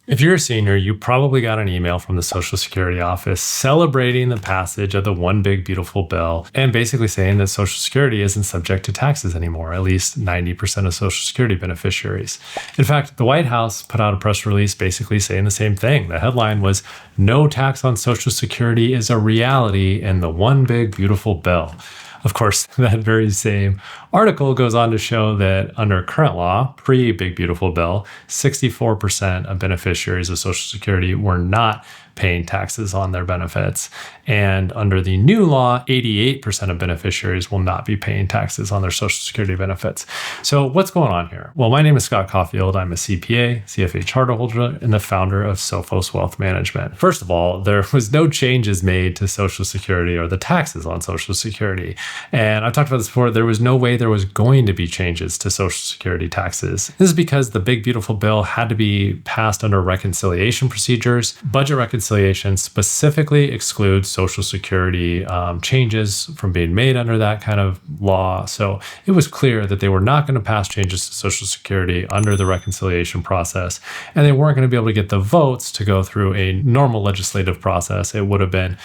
If you're a senior, you probably got an email from the Social Security office celebrating the passage of the One Big Beautiful Bill and basically saying that Social Security isn't subject to taxes anymore, at least 90% of Social Security beneficiaries. In fact, the White House put out a press release basically saying the same thing. The headline was, "No tax on Social Security is a reality in the One Big Beautiful Bill." Of course, that very same article goes on to show that under current law, pre-Big Beautiful Bill, 64% of beneficiaries of Social Security were not paying taxes on their benefits. And under the new law, 88% of beneficiaries will not be paying taxes on their Social Security benefits. So what's going on here? Well, my name is Scott Caufield. I'm a CPA, CFA charter holder, and the founder of Sophos Wealth Management. First of all, there was no changes made to Social Security or the taxes on Social Security. And I've talked about this before. There was no way there was going to be changes to Social Security taxes. This is because the Big Beautiful Bill had to be passed under reconciliation procedures. Budget reconciliation specifically excludes Social Security changes from being made under that kind of law. So it was clear that they were not going to pass changes to Social Security under the reconciliation process, and they weren't going to be able to get the votes to go through a normal legislative process. It would have been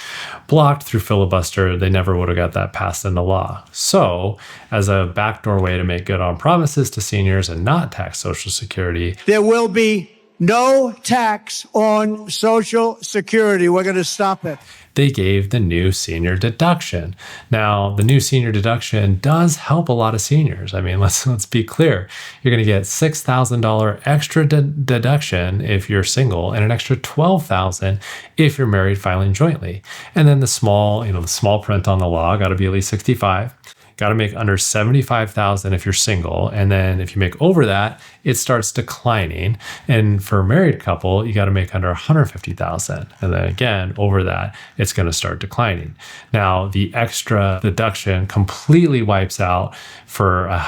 blocked through filibuster. They never would have got that passed into law. So as a backdoor way to make good on promises to seniors and not tax Social Security, there will be no tax on Social Security. We're going to stop it. They gave the new senior deduction. Now, the new senior deduction does help a lot of seniors. I mean, let's be clear. You're going to get $6,000 extra deduction if you're single, and an extra $12,000 if you're married filing jointly. And then the small print on the law got to be at least 65. Got to make under 75,000 if you're single. And then if you make over that, it starts declining. And for a married couple, you got to make under 150,000. And then again, over that, it's going to start declining. Now, the extra deduction completely wipes out for a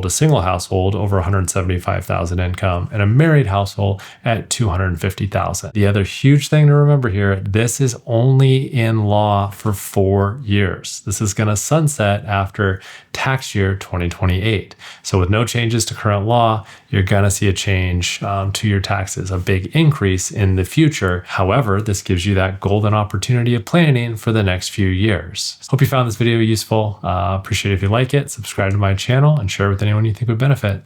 single household over 175,000 income, and a married household at 250,000. The other huge thing to remember here, this is only in law for 4 years. This is going to sunset after tax year 2028. So with no changes to current law, you're going to see a change to your taxes, a big increase in the future. However, this gives you that golden opportunity of planning for the next few years. Hope you found this video useful. Appreciate it if you like it, subscribe to my channel, and share it with anyone you think would benefit.